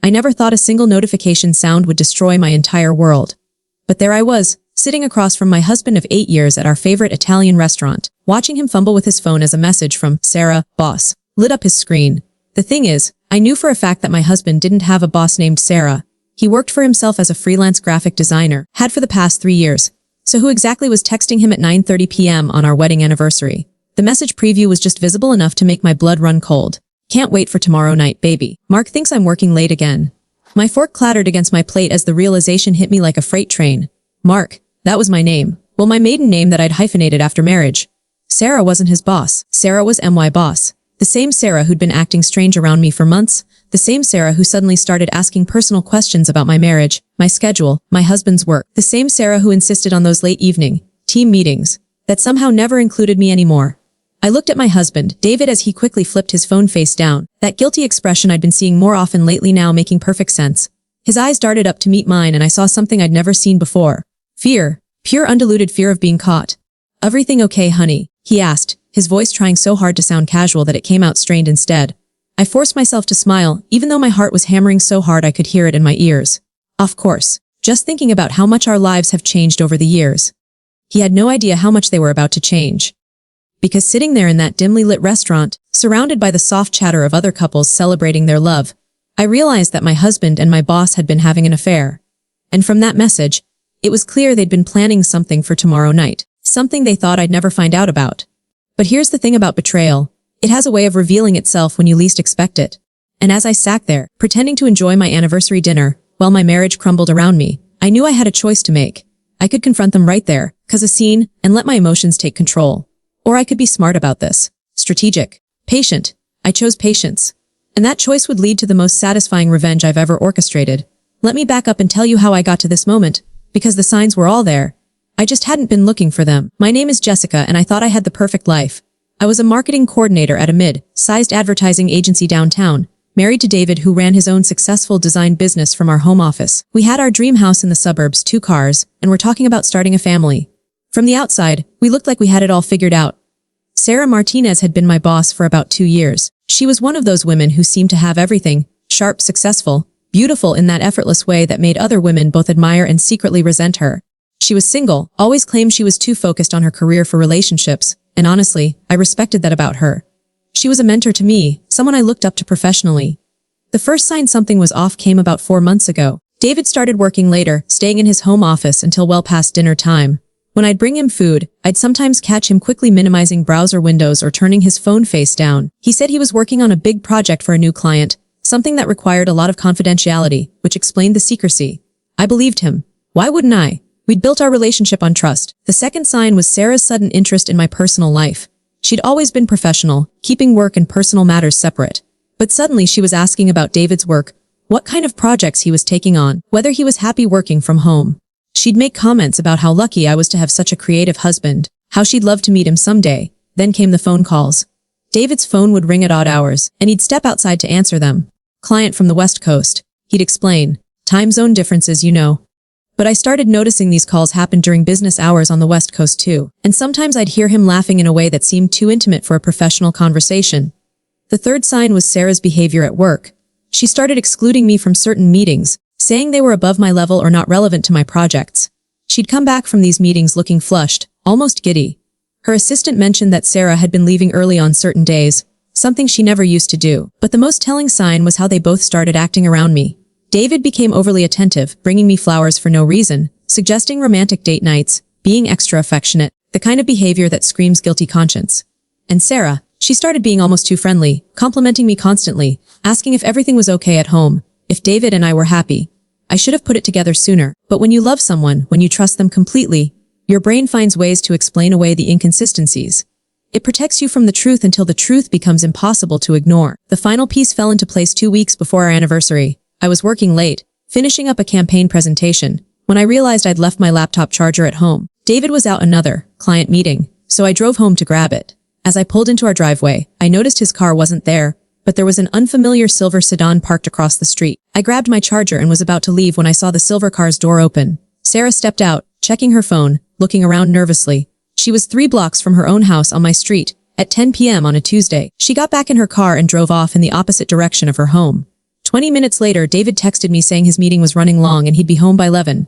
I never thought a single notification sound would destroy my entire world. But there I was, sitting across from my husband of 8 years at our favorite Italian restaurant, watching him fumble with his phone as a message from Sarah, boss, lit up his screen. The thing is, I knew for a fact that my husband didn't have a boss named Sarah. He worked for himself as a freelance graphic designer, had for the past 3 years. So who exactly was texting him at 9:30 p.m. on our wedding anniversary? The message preview was just visible enough to make my blood run cold. Can't wait for tomorrow night, baby. Mark thinks I'm working late again. My fork clattered against my plate as the realization hit me like a freight train. Mark, that was my name. Well, my maiden name that I'd hyphenated after marriage. Sarah wasn't his boss. Sarah was my boss. The same Sarah who'd been acting strange around me for months. The same Sarah who suddenly started asking personal questions about my marriage, my schedule, my husband's work. The same Sarah who insisted on those late evening team meetings that somehow never included me anymore. I looked at my husband, David, as he quickly flipped his phone face down, that guilty expression I'd been seeing more often lately now making perfect sense. His eyes darted up to meet mine and I saw something I'd never seen before. Fear. Pure undiluted fear of being caught. Everything okay, honey? He asked, his voice trying so hard to sound casual that it came out strained instead. I forced myself to smile, even though my heart was hammering so hard I could hear it in my ears. Of course. Just thinking about how much our lives have changed over the years. He had no idea how much they were about to change. Because sitting there in that dimly lit restaurant, surrounded by the soft chatter of other couples celebrating their love, I realized that my husband and my boss had been having an affair. And from that message, it was clear they'd been planning something for tomorrow night, something they thought I'd never find out about. But here's the thing about betrayal. It has a way of revealing itself when you least expect it. And as I sat there, pretending to enjoy my anniversary dinner, while my marriage crumbled around me, I knew I had a choice to make. I could confront them right there, cause a scene, and let my emotions take control. Or I could be smart about this. Strategic. Patient. I chose patience. And that choice would lead to the most satisfying revenge I've ever orchestrated. Let me back up and tell you how I got to this moment, because the signs were all there. I just hadn't been looking for them. My name is Jessica and I thought I had the perfect life. I was a marketing coordinator at a mid-sized advertising agency downtown, married to David who ran his own successful design business from our home office. We had our dream house in the suburbs, 2 cars, and were talking about starting a family. From the outside, we looked like we had it all figured out. Sarah Martinez had been my boss for about 2 years. She was one of those women who seemed to have everything, sharp, successful, beautiful in that effortless way that made other women both admire and secretly resent her. She was single, always claimed she was too focused on her career for relationships, and honestly, I respected that about her. She was a mentor to me, someone I looked up to professionally. The first sign something was off came about 4 months ago. David started working later, staying in his home office until well past dinner time. When I'd bring him food, I'd sometimes catch him quickly minimizing browser windows or turning his phone face down. He said he was working on a big project for a new client, something that required a lot of confidentiality, which explained the secrecy. I believed him. Why wouldn't I? We'd built our relationship on trust. The second sign was Sarah's sudden interest in my personal life. She'd always been professional, keeping work and personal matters separate. But suddenly she was asking about David's work, what kind of projects he was taking on, whether he was happy working from home. She'd make comments about how lucky I was to have such a creative husband, how she'd love to meet him someday. Then came the phone calls. David's phone would ring at odd hours, and he'd step outside to answer them. Client from the West Coast. He'd explain. Time zone differences, you know. But I started noticing these calls happened during business hours on the West Coast too, and sometimes I'd hear him laughing in a way that seemed too intimate for a professional conversation. The third sign was Sarah's behavior at work. She started excluding me from certain meetings, saying they were above my level or not relevant to my projects. She'd come back from these meetings looking flushed, almost giddy. Her assistant mentioned that Sarah had been leaving early on certain days, something she never used to do. But the most telling sign was how they both started acting around me. David became overly attentive, bringing me flowers for no reason, suggesting romantic date nights, being extra affectionate, the kind of behavior that screams guilty conscience. And Sarah, she started being almost too friendly, complimenting me constantly, asking if everything was okay at home, if David and I were happy. I should have put it together sooner, but when you love someone, when you trust them completely, your brain finds ways to explain away the inconsistencies. It protects you from the truth until the truth becomes impossible to ignore. The final piece fell into place 2 weeks before our anniversary. I was working late, finishing up a campaign presentation, when I realized I'd left my laptop charger at home. David was out another client meeting, so I drove home to grab it. As I pulled into our driveway, I noticed his car wasn't there, but there was an unfamiliar silver sedan parked across the street. I grabbed my charger and was about to leave when I saw the silver car's door open. Sarah stepped out, checking her phone, looking around nervously. She was 3 blocks from her own house on my street, at 10 p.m. on a Tuesday. She got back in her car and drove off in the opposite direction of her home. 20 minutes later, David texted me saying his meeting was running long and he'd be home by 11.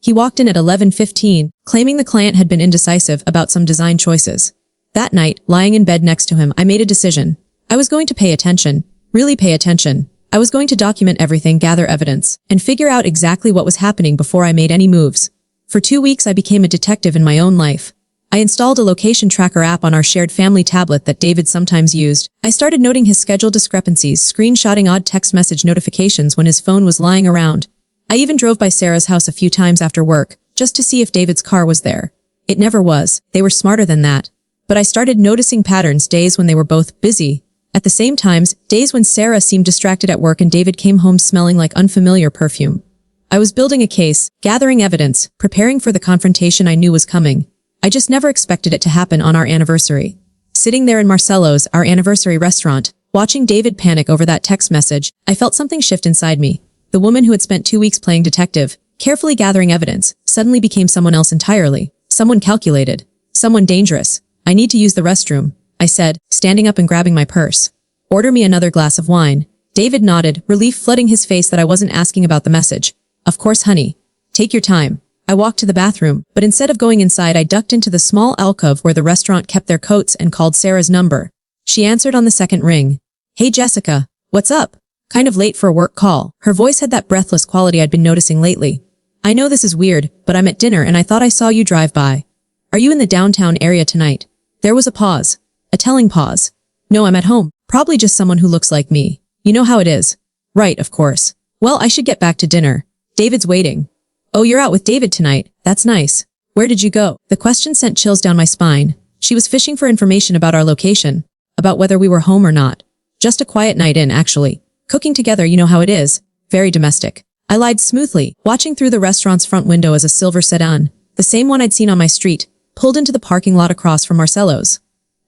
He walked in at 11:15, claiming the client had been indecisive about some design choices. That night, lying in bed next to him, I made a decision. I was going to pay attention, really pay attention. I was going to document everything, gather evidence, and figure out exactly what was happening before I made any moves. For 2 weeks, I became a detective in my own life. I installed a location tracker app on our shared family tablet that David sometimes used. I started noting his schedule discrepancies, screenshotting odd text message notifications when his phone was lying around. I even drove by Sarah's house a few times after work, just to see if David's car was there. It never was. They were smarter than that. But I started noticing patterns, days when they were both busy. At the same times, days when Sarah seemed distracted at work and David came home smelling like unfamiliar perfume. I was building a case, gathering evidence, preparing for the confrontation I knew was coming. I just never expected it to happen on our anniversary. Sitting there in Marcelo's, our anniversary restaurant, watching David panic over that text message, I felt something shift inside me. The woman who had spent 2 weeks playing detective, carefully gathering evidence, suddenly became someone else entirely. Someone calculated. Someone dangerous. I need to use the restroom, I said, standing up and grabbing my purse. Order me another glass of wine. David nodded, relief flooding his face that I wasn't asking about the message. Of course, honey. Take your time. I walked to the bathroom, but instead of going inside, I ducked into the small alcove where the restaurant kept their coats and called Sarah's number. She answered on the second ring. Hey, Jessica. What's up? Kind of late for a work call. Her voice had that breathless quality I'd been noticing lately. I know this is weird, but I'm at dinner and I thought I saw you drive by. Are you in the downtown area tonight? There was a pause. A telling pause. No, I'm at home. Probably just someone who looks like me. You know how it is. Right, of course. Well, I should get back to dinner. David's waiting. Oh, you're out with David tonight. That's nice. Where did you go? The question sent chills down my spine. She was fishing for information about our location, about whether we were home or not. Just a quiet night in, actually. Cooking together, you know how it is. Very domestic. I lied smoothly, watching through the restaurant's front window as a silver sedan, the same one I'd seen on my street, pulled into the parking lot across from Marcelo's.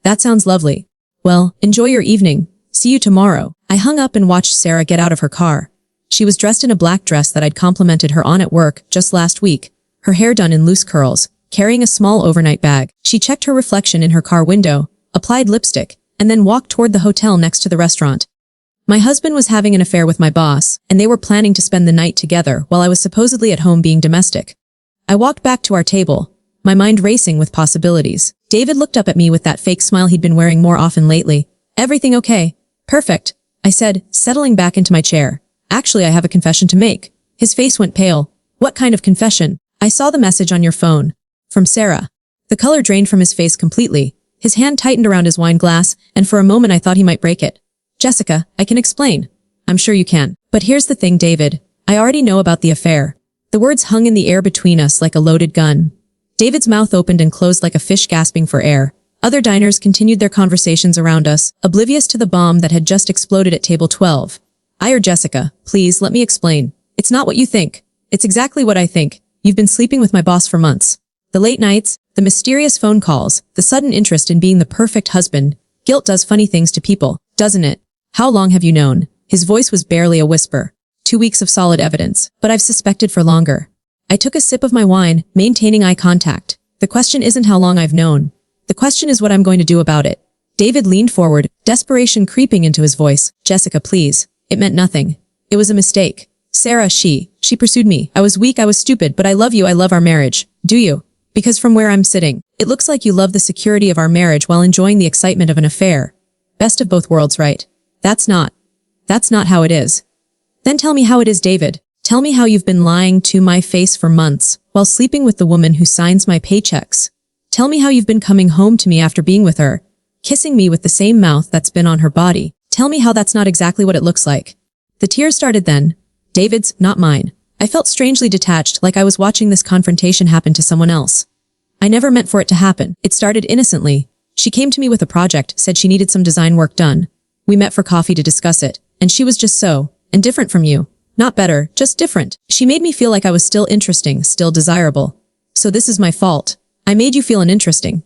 That sounds lovely. Well, enjoy your evening. See you tomorrow. I hung up and watched Sarah get out of her car. She was dressed in a black dress that I'd complimented her on at work just last week, her hair done in loose curls, carrying a small overnight bag. She checked her reflection in her car window, applied lipstick, and then walked toward the hotel next to the restaurant. My husband was having an affair with my boss, and they were planning to spend the night together while I was supposedly at home being domestic. I walked back to our table, my mind racing with possibilities. David looked up at me with that fake smile he'd been wearing more often lately. Everything okay? Perfect, I said, settling back into my chair. Actually, I have a confession to make. His face went pale. What kind of confession? I saw the message on your phone. From Sarah. The color drained from his face completely. His hand tightened around his wine glass, and for a moment I thought he might break it. Jessica, I can explain. I'm sure you can. But here's the thing, David. I already know about the affair. The words hung in the air between us like a loaded gun. David's mouth opened and closed like a fish gasping for air. Other diners continued their conversations around us, oblivious to the bomb that had just exploded at table 12. I or Jessica, please, let me explain. It's not what you think. It's exactly what I think. You've been sleeping with my boss for months. The late nights, the mysterious phone calls, the sudden interest in being the perfect husband. Guilt does funny things to people, doesn't it? How long have you known? His voice was barely a whisper. 2 weeks of solid evidence, but I've suspected for longer. I took a sip of my wine, maintaining eye contact. The question isn't how long I've known. The question is what I'm going to do about it. David leaned forward, desperation creeping into his voice. Jessica, please. It meant nothing. It was a mistake. Sarah, she pursued me. I was weak, I was stupid, but I love you, I love our marriage. Do you? Because from where I'm sitting, it looks like you love the security of our marriage while enjoying the excitement of an affair. Best of both worlds, right? That's not how it is. Then tell me how it is, David. Tell me how you've been lying to my face for months, while sleeping with the woman who signs my paychecks. Tell me how you've been coming home to me after being with her, kissing me with the same mouth that's been on her body. Tell me how that's not exactly what it looks like. The tears started then. David's, not mine. I felt strangely detached, like I was watching this confrontation happen to someone else. I never meant for it to happen. It started innocently. She came to me with a project, said she needed some design work done. We met for coffee to discuss it, and she was just so, and different from you. Not better, just different. She made me feel like I was still interesting, still desirable. So this is my fault. I made you feel uninteresting.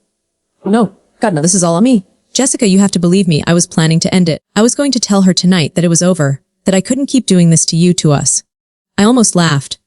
No, God, no, this is all on me. Jessica, you have to believe me, I was planning to end it. I was going to tell her tonight that it was over, that I couldn't keep doing this to you, to us. I almost laughed.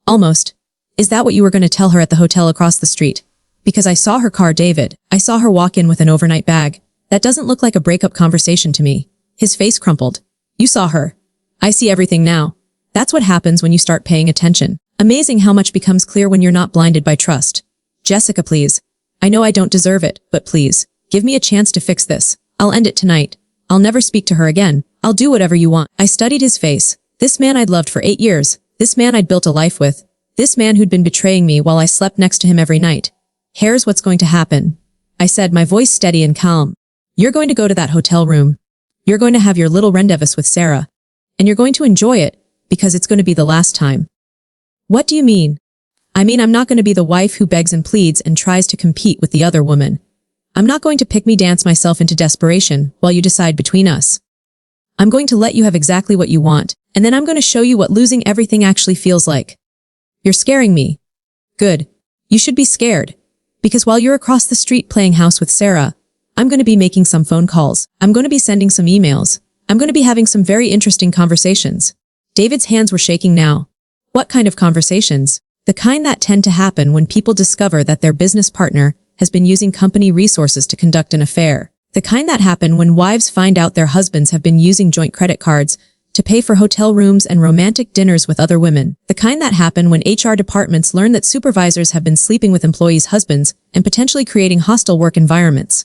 Almost. Is that what you were going to tell her at the hotel across the street? Because I saw her car, David. I saw her walk in with an overnight bag. That doesn't look like a breakup conversation to me. His face crumpled. You saw her. I see everything now. That's what happens when you start paying attention. Amazing how much becomes clear when you're not blinded by trust. Jessica, please. I know I don't deserve it, but please, give me a chance to fix this. I'll end it tonight. I'll never speak to her again. I'll do whatever you want. I studied his face. This man I'd loved for 8 years. This man I'd built a life with. This man who'd been betraying me while I slept next to him every night. Here's what's going to happen. I said, my voice steady and calm. You're going to go to that hotel room. You're going to have your little rendezvous with Sarah. And you're going to enjoy it, because it's going to be the last time. What do you mean? I mean, I'm not going to be the wife who begs and pleads and tries to compete with the other woman. I'm not going to pick-me-dance myself into desperation while you decide between us. I'm going to let you have exactly what you want, and then I'm going to show you what losing everything actually feels like. You're scaring me. Good. You should be scared. Because while you're across the street playing house with Sarah, I'm going to be making some phone calls. I'm going to be sending some emails. I'm going to be having some very interesting conversations. David's hands were shaking now. What kind of conversations? The kind that tend to happen when people discover that their business partner has been using company resources to conduct an affair. The kind that happen when wives find out their husbands have been using joint credit cards to pay for hotel rooms and romantic dinners with other women. The kind that happen when HR departments learn that supervisors have been sleeping with employees' husbands and potentially creating hostile work environments.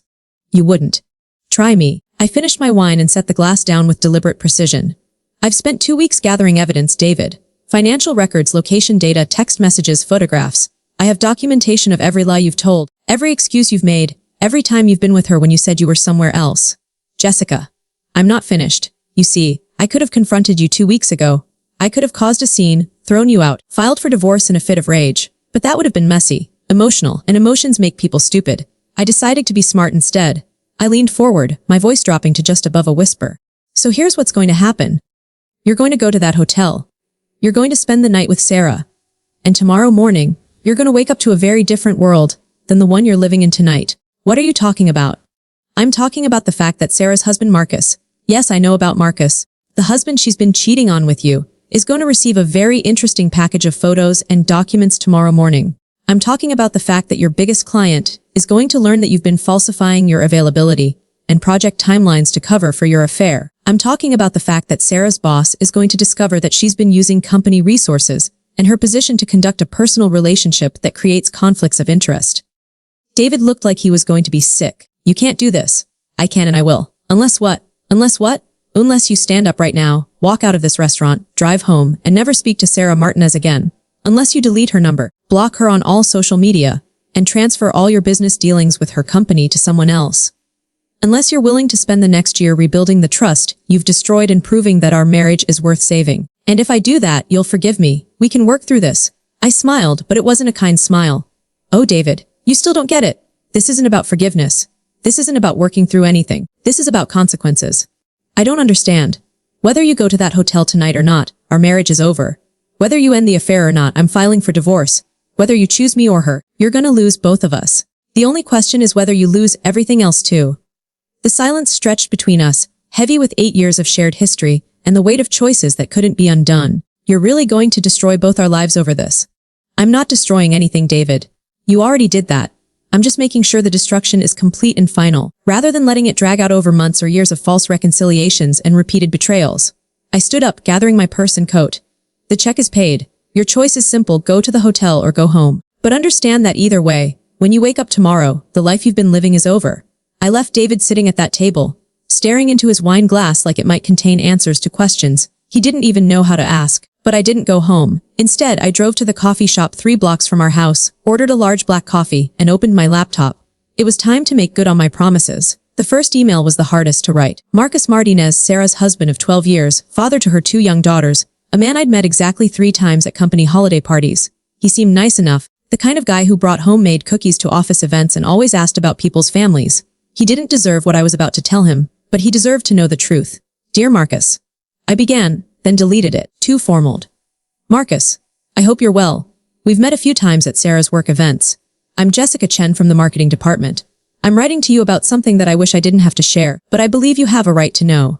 You wouldn't. Try me. I finished my wine and set the glass down with deliberate precision. I've spent 2 weeks gathering evidence, David. Financial records, location data, text messages, photographs. I have documentation of every lie you've told, every excuse you've made, every time you've been with her when you said you were somewhere else. Jessica, I'm not finished. You see, I could have confronted you 2 weeks ago. I could have caused a scene, thrown you out, filed for divorce in a fit of rage. But that would have been messy, emotional, and emotions make people stupid. I decided to be smart instead. I leaned forward, my voice dropping to just above a whisper. So here's what's going to happen. You're going to go to that hotel. You're going to spend the night with Sarah. And tomorrow morning, you're going to wake up to a very different world than the one you're living in tonight. What are you talking about? I'm talking about the fact that Sarah's husband Marcus, yes, I know about Marcus, the husband she's been cheating on with you, is going to receive a very interesting package of photos and documents tomorrow morning. I'm talking about the fact that your biggest client is going to learn that you've been falsifying your availability and project timelines to cover for your affair. I'm talking about the fact that Sarah's boss is going to discover that she's been using company resources and her position to conduct a personal relationship that creates conflicts of interest. David looked like he was going to be sick. You can't do this. I can and I will. Unless what? Unless what? Unless you stand up right now, walk out of this restaurant, drive home, and never speak to Sarah Martinez again. Unless you delete her number, block her on all social media, and transfer all your business dealings with her company to someone else. Unless you're willing to spend the next year rebuilding the trust you've destroyed and proving that our marriage is worth saving. And if I do that, you'll forgive me. We can work through this. I smiled, but it wasn't a kind smile. Oh, David, you still don't get it. This isn't about forgiveness. This isn't about working through anything. This is about consequences. I don't understand. Whether you go to that hotel tonight or not, our marriage is over. Whether you end the affair or not, I'm filing for divorce. Whether you choose me or her, you're gonna lose both of us. The only question is whether you lose everything else too. The silence stretched between us, heavy with 8 years of shared history and the weight of choices that couldn't be undone. You're really going to destroy both our lives over this? I'm not destroying anything, David. You already did that. I'm just making sure the destruction is complete and final, rather than letting it drag out over months or years of false reconciliations and repeated betrayals. I stood up, gathering my purse and coat. The check is paid. Your choice is simple, go to the hotel or go home. But understand that either way, when you wake up tomorrow, the life you've been living is over. I left David sitting at that table, staring into his wine glass like it might contain answers to questions he didn't even know how to ask. But I didn't go home. Instead, I drove to the coffee shop 3 blocks from our house, ordered a large black coffee, and opened my laptop. It was time to make good on my promises. The first email was the hardest to write. Marcus Martinez, Sarah's husband of 12 years, father to her 2 young daughters, a man I'd met exactly 3 times at company holiday parties. He seemed nice enough, the kind of guy who brought homemade cookies to office events and always asked about people's families. He didn't deserve what I was about to tell him, but he deserved to know the truth. Dear Marcus. I began, then deleted it. Too formal. Marcus, I hope you're well. We've met a few times at Sarah's work events. I'm Jessica Chen from the marketing department. I'm writing to you about something that I wish I didn't have to share, but I believe you have a right to know.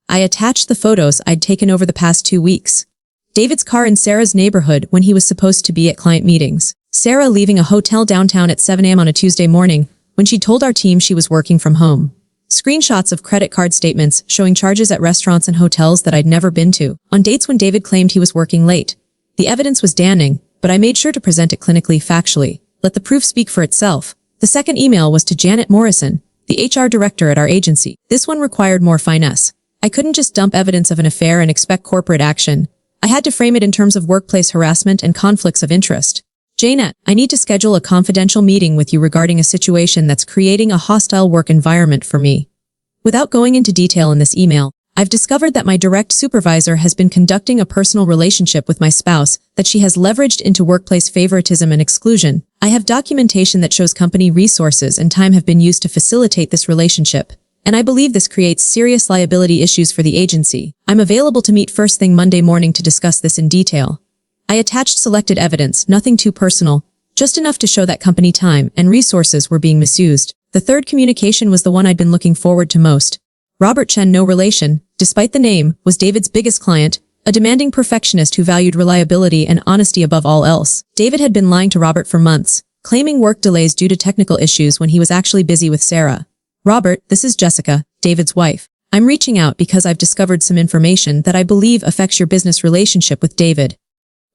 I attached the photos I'd taken over the past 2 weeks. David's car in Sarah's neighborhood when he was supposed to be at client meetings. Sarah leaving a hotel downtown at 7 a.m. on a Tuesday morning when she told our team she was working from home. Screenshots of credit card statements showing charges at restaurants and hotels that I'd never been to, on dates when David claimed he was working late. The evidence was damning, but I made sure to present it clinically factually. Let the proof speak for itself. The second email was to Janet Morrison, the HR director at our agency. This one required more finesse. I couldn't just dump evidence of an affair and expect corporate action. I had to frame it in terms of workplace harassment and conflicts of interest. Janet, I need to schedule a confidential meeting with you regarding a situation that's creating a hostile work environment for me. Without going into detail in this email, I've discovered that my direct supervisor has been conducting a personal relationship with my spouse that she has leveraged into workplace favoritism and exclusion. I have documentation that shows company resources and time have been used to facilitate this relationship, and I believe this creates serious liability issues for the agency. I'm available to meet first thing Monday morning to discuss this in detail. I attached selected evidence, nothing too personal, just enough to show that company time and resources were being misused. The third communication was the one I'd been looking forward to most. Robert Chen, no relation, despite the name, was David's biggest client, a demanding perfectionist who valued reliability and honesty above all else. David had been lying to Robert for months, claiming work delays due to technical issues when he was actually busy with Sarah. Robert, this is Jessica, David's wife. I'm reaching out because I've discovered some information that I believe affects your business relationship with David.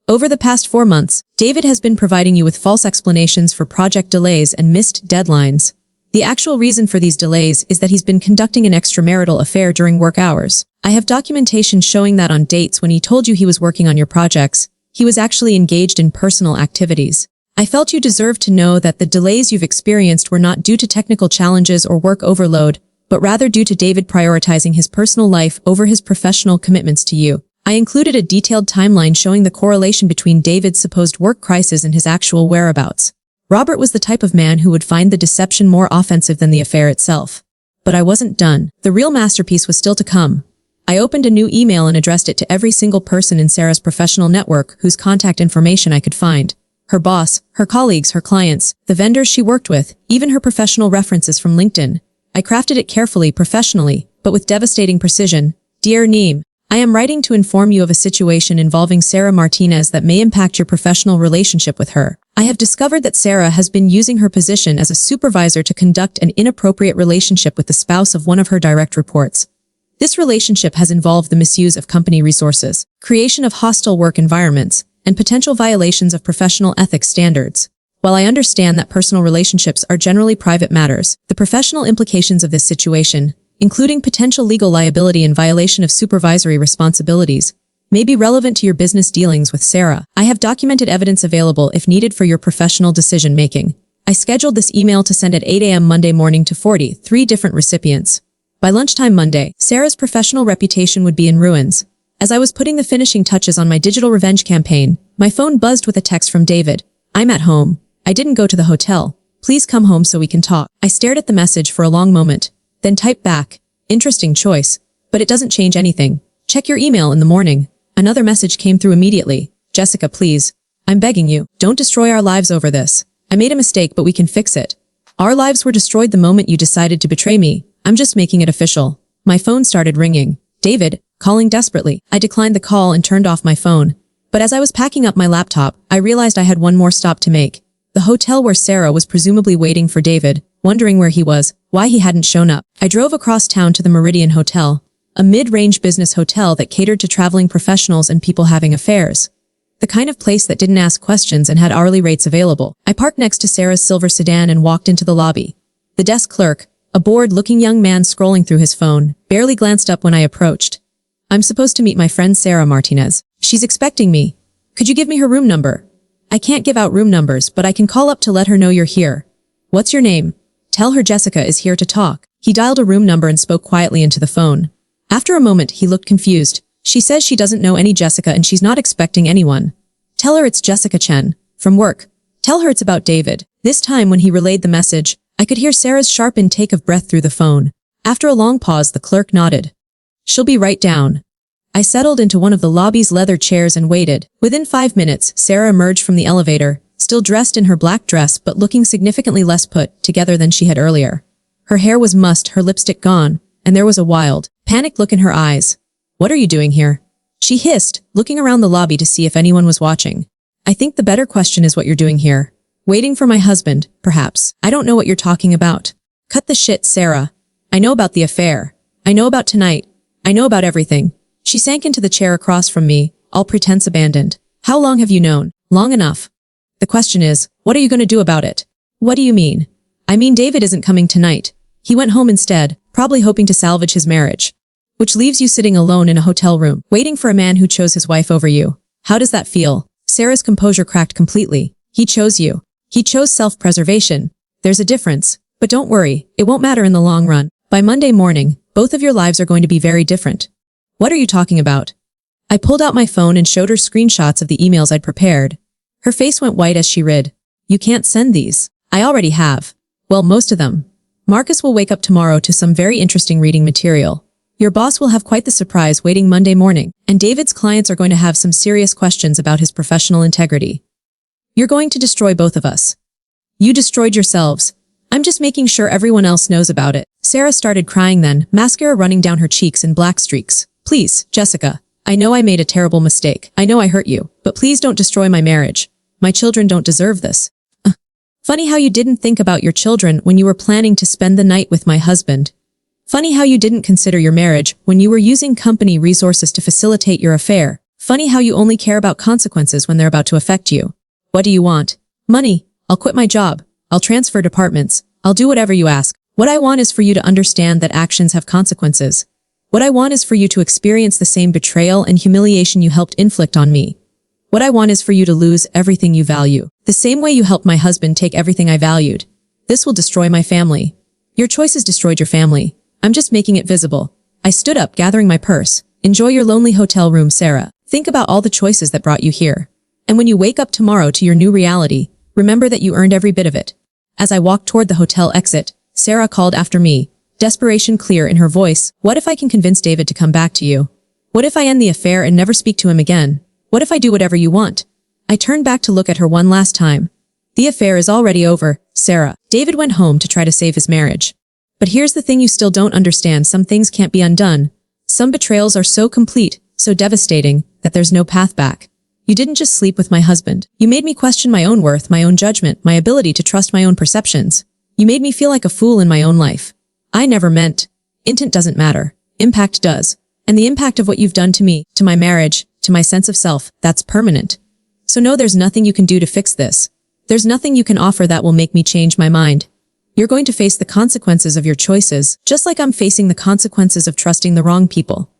Over the past 4 months, David has been providing you with false explanations for project delays and missed deadlines. The actual reason for these delays is that he's been conducting an extramarital affair during work hours. I have documentation showing that on dates when he told you he was working on your projects, he was actually engaged in personal activities. I felt you deserved to know that the delays you've experienced were not due to technical challenges or work overload, but rather due to David prioritizing his personal life over his professional commitments to you. I included a detailed timeline showing the correlation between David's supposed work crisis and his actual whereabouts. Robert was the type of man who would find the deception more offensive than the affair itself. But I wasn't done. The real masterpiece was still to come. I opened a new email and addressed it to every single person in Sarah's professional network whose contact information I could find. Her boss, her colleagues, her clients, the vendors she worked with, even her professional references from LinkedIn. I crafted it carefully, professionally, but with devastating precision. Dear Neem, I am writing to inform you of a situation involving Sarah Martinez that may impact your professional relationship with her. I have discovered that Sarah has been using her position as a supervisor to conduct an inappropriate relationship with the spouse of one of her direct reports. This relationship has involved the misuse of company resources, creation of hostile work environments, and potential violations of professional ethics standards. While I understand that personal relationships are generally private matters, the professional implications of this situation, including potential legal liability and violation of supervisory responsibilities, may be relevant to your business dealings with Sarah. I have documented evidence available if needed for your professional decision-making. I scheduled this email to send at 8 a.m. Monday morning to 43 different recipients. By lunchtime Monday, Sarah's professional reputation would be in ruins. As I was putting the finishing touches on my digital revenge campaign, my phone buzzed with a text from David. I'm at home. I didn't go to the hotel. Please come home so we can talk. I stared at the message for a long moment, then typed back. Interesting choice, but it doesn't change anything. Check your email in the morning. Another message came through immediately. Jessica, please. I'm begging you, don't destroy our lives over this. I made a mistake, but we can fix it. Our lives were destroyed the moment you decided to betray me. I'm just making it official. My phone started ringing. David, calling desperately. I declined the call and turned off my phone. But as I was packing up my laptop, I realized I had one more stop to make. The hotel where Sarah was presumably waiting for David, wondering where he was, why he hadn't shown up. I drove across town to the Meridian Hotel, a mid-range business hotel that catered to traveling professionals and people having affairs. The kind of place that didn't ask questions and had hourly rates available. I parked next to Sarah's silver sedan and walked into the lobby. The desk clerk, a bored-looking young man scrolling through his phone, barely glanced up when I approached. I'm supposed to meet my friend Sarah Martinez. She's expecting me. Could you give me her room number? I can't give out room numbers, but I can call up to let her know you're here. What's your name? Tell her Jessica is here to talk. He dialed a room number and spoke quietly into the phone. After a moment, he looked confused. She says she doesn't know any Jessica and she's not expecting anyone. Tell her it's Jessica Chen, from work. Tell her it's about David. This time when he relayed the message, I could hear Sarah's sharp intake of breath through the phone. After a long pause, the clerk nodded. She'll be right down. I settled into one of the lobby's leather chairs and waited. Within 5 minutes, Sarah emerged from the elevator, still dressed in her black dress but looking significantly less put together than she had earlier. Her hair was mussed, her lipstick gone, and there was a wild, panicked look in her eyes. What are you doing here? She hissed, looking around the lobby to see if anyone was watching. I think the better question is what you're doing here. Waiting for my husband, perhaps. I don't know what you're talking about. Cut the shit, Sarah. I know about the affair. I know about tonight. I know about everything. She sank into the chair across from me, all pretense abandoned. How long have you known? Long enough. The question is, what are you going to do about it? What do you mean? I mean David isn't coming tonight. He went home instead, probably hoping to salvage his marriage. Which leaves you sitting alone in a hotel room, waiting for a man who chose his wife over you. How does that feel? Sarah's composure cracked completely. He chose you. He chose self-preservation. There's a difference. But don't worry, it won't matter in the long run. By Monday morning, both of your lives are going to be very different. What are you talking about? I pulled out my phone and showed her screenshots of the emails I'd prepared. Her face went white as she read. You can't send these. I already have. Well, most of them. Marcus will wake up tomorrow to some very interesting reading material. Your boss will have quite the surprise waiting Monday morning, and David's clients are going to have some serious questions about his professional integrity. You're going to destroy both of us. You destroyed yourselves. I'm just making sure everyone else knows about it. Sarah started crying then, mascara running down her cheeks in black streaks. Please, Jessica. I know I made a terrible mistake. I know I hurt you, but please don't destroy my marriage. My children don't deserve this. Funny how you didn't think about your children when you were planning to spend the night with my husband. Funny how you didn't consider your marriage when you were using company resources to facilitate your affair. Funny how you only care about consequences when they're about to affect you. What do you want? Money. I'll quit my job. I'll transfer departments. I'll do whatever you ask. What I want is for you to understand that actions have consequences. What I want is for you to experience the same betrayal and humiliation you helped inflict on me. What I want is for you to lose everything you value, the same way you helped my husband take everything I valued. This will destroy my family. Your choices destroyed your family. I'm just making it visible. I stood up, gathering my purse. Enjoy your lonely hotel room, Sarah. Think about all the choices that brought you here. And when you wake up tomorrow to your new reality, remember that you earned every bit of it. As I walked toward the hotel exit, Sarah called after me, desperation clear in her voice. What if I can convince David to come back to you? What if I end the affair and never speak to him again? What if I do whatever you want? I turned back to look at her one last time. The affair is already over, Sarah. David went home to try to save his marriage. But here's the thing you still don't understand. Some things can't be undone. Some betrayals are so complete, so devastating, that there's no path back. You didn't just sleep with my husband. You made me question my own worth, my own judgment, my ability to trust my own perceptions. You made me feel like a fool in my own life. I never meant. Intent doesn't matter. Impact does. And the impact of what you've done to me, to my marriage, to my sense of self, that's permanent. So no, there's nothing you can do to fix this. There's nothing you can offer that will make me change my mind. You're going to face the consequences of your choices, just like I'm facing the consequences of trusting the wrong people.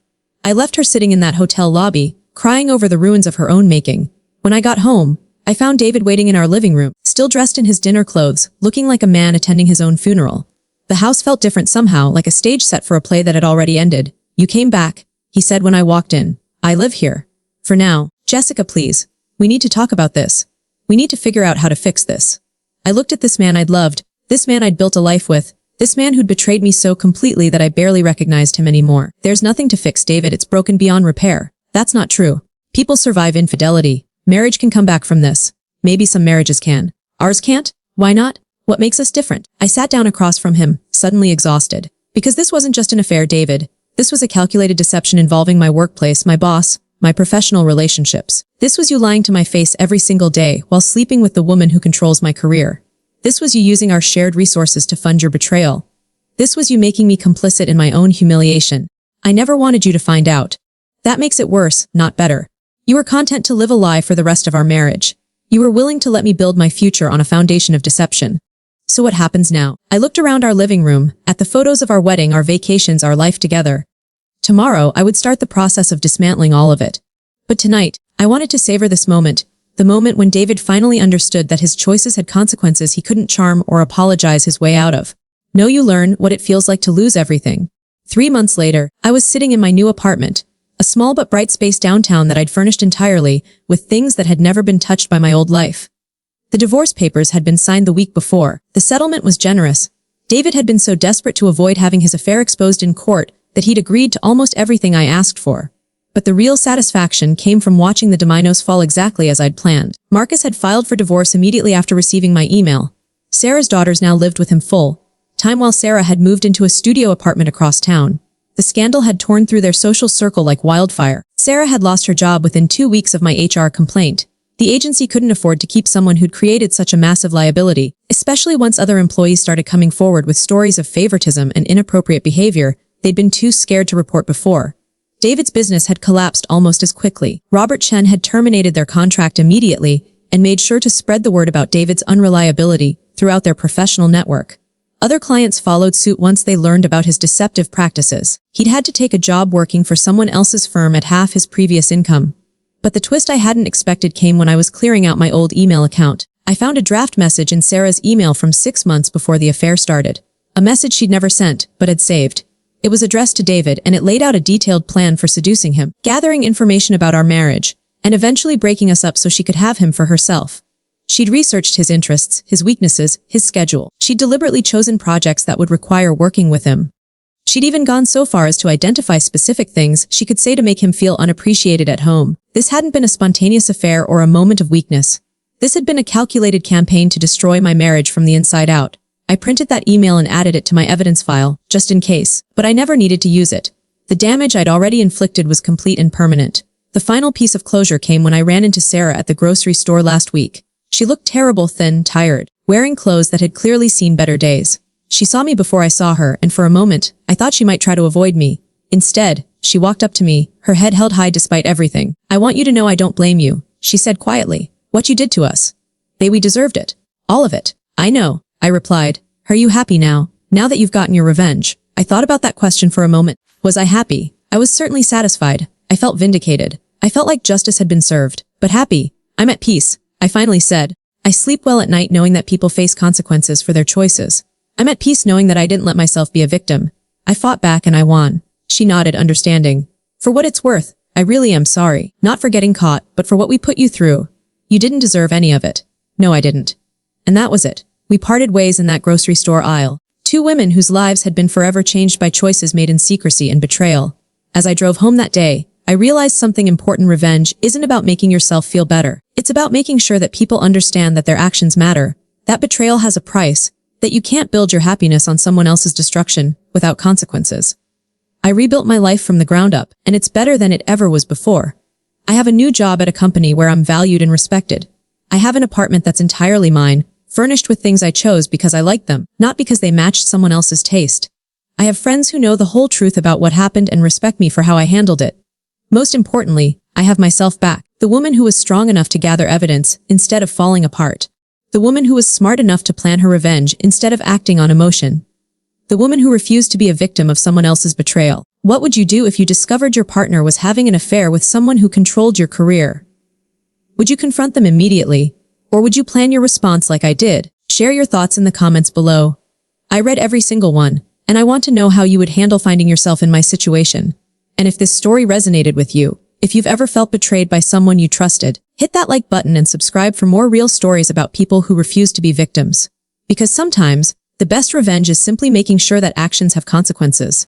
I left her sitting in that hotel lobby, crying over the ruins of her own making. When I got home, I found David waiting in our living room, still dressed in his dinner clothes, looking like a man attending his own funeral. The house felt different somehow, like a stage set for a play that had already ended. You came back, he said when I walked in. I live here. For now. Jessica, please. We need to talk about this. We need to figure out how to fix this. I looked at this man I'd loved, this man I'd built a life with, this man who'd betrayed me so completely that I barely recognized him anymore. There's nothing to fix, David. It's broken beyond repair. That's not true. People survive infidelity. Marriage can come back from this. Maybe some marriages can. Ours can't? Why not? What makes us different? I sat down across from him, suddenly exhausted. Because this wasn't just an affair, David. This was a calculated deception involving my workplace, my boss, my professional relationships. This was you lying to my face every single day while sleeping with the woman who controls my career. This was you using our shared resources to fund your betrayal. This was you making me complicit in my own humiliation. I never wanted you to find out. That makes it worse, not better. You were content to live a lie for the rest of our marriage. You were willing to let me build my future on a foundation of deception. So what happens now? I looked around our living room, at the photos of our wedding, our vacations, our life together. Tomorrow, I would start the process of dismantling all of it. But tonight, I wanted to savor this moment, the moment when David finally understood that his choices had consequences he couldn't charm or apologize his way out of. Now you learn what it feels like to lose everything. 3 months later, I was sitting in my new apartment, a small but bright space downtown that I'd furnished entirely with things that had never been touched by my old life. The divorce papers had been signed the week before. The settlement was generous. David had been so desperate to avoid having his affair exposed in court that he'd agreed to almost everything I asked for. But the real satisfaction came from watching the dominoes fall exactly as I'd planned. Marcus had filed for divorce immediately after receiving my email. Sarah's daughters now lived with him full-time while Sarah had moved into a studio apartment across town. The scandal had torn through their social circle like wildfire. Sarah had lost her job within 2 weeks of my HR complaint. The agency couldn't afford to keep someone who'd created such a massive liability, especially once other employees started coming forward with stories of favoritism and inappropriate behavior they'd been too scared to report before. David's business had collapsed almost as quickly. Robert Chen had terminated their contract immediately and made sure to spread the word about David's unreliability throughout their professional network. Other clients followed suit once they learned about his deceptive practices. He'd had to take a job working for someone else's firm at half his previous income. But the twist I hadn't expected came when I was clearing out my old email account. I found a draft message in Sarah's email from 6 months before the affair started. A message she'd never sent, but had saved. It was addressed to David, and it laid out a detailed plan for seducing him, gathering information about our marriage, and eventually breaking us up so she could have him for herself. She'd researched his interests, his weaknesses, his schedule. She'd deliberately chosen projects that would require working with him. She'd even gone so far as to identify specific things she could say to make him feel unappreciated at home. This hadn't been a spontaneous affair or a moment of weakness. This had been a calculated campaign to destroy my marriage from the inside out. I printed that email and added it to my evidence file, just in case, but I never needed to use it. The damage I'd already inflicted was complete and permanent. The final piece of closure came when I ran into Sarah at the grocery store last week. She looked terrible, thin, tired, wearing clothes that had clearly seen better days. She saw me before I saw her, and for a moment, I thought she might try to avoid me. Instead, she walked up to me, her head held high despite everything. "I want you to know I don't blame you," she said quietly. "What you did to us. We deserved it. All of it." "I know," I replied. "Are you happy now that you've gotten your revenge?" I thought about that question for a moment. Was I happy? I was certainly satisfied. I felt vindicated. I felt like justice had been served. But happy? I'm at peace, I finally said. I sleep well at night knowing that people face consequences for their choices. I'm at peace knowing that I didn't let myself be a victim. I fought back and I won. She nodded, understanding. "For what it's worth, I really am sorry. Not for getting caught, but for what we put you through. You didn't deserve any of it." "No, I didn't." And that was it. We parted ways in that grocery store aisle. Two women whose lives had been forever changed by choices made in secrecy and betrayal. As I drove home that day, I realized something important. Revenge isn't about making yourself feel better. It's about making sure that people understand that their actions matter, that betrayal has a price, that you can't build your happiness on someone else's destruction without consequences. I rebuilt my life from the ground up, and it's better than it ever was before. I have a new job at a company where I'm valued and respected. I have an apartment that's entirely mine, furnished with things I chose because I liked them, not because they matched someone else's taste. I have friends who know the whole truth about what happened and respect me for how I handled it. Most importantly, I have myself back, the woman who was strong enough to gather evidence instead of falling apart. The woman who was smart enough to plan her revenge instead of acting on emotion. The woman who refused to be a victim of someone else's betrayal. What would you do if you discovered your partner was having an affair with someone who controlled your career? Would you confront them immediately? Or would you plan your response like I did? Share your thoughts in the comments below. I read every single one, and I want to know how you would handle finding yourself in my situation. And if this story resonated with you, if you've ever felt betrayed by someone you trusted, hit that like button and subscribe for more real stories about people who refuse to be victims. Because sometimes, the best revenge is simply making sure that actions have consequences.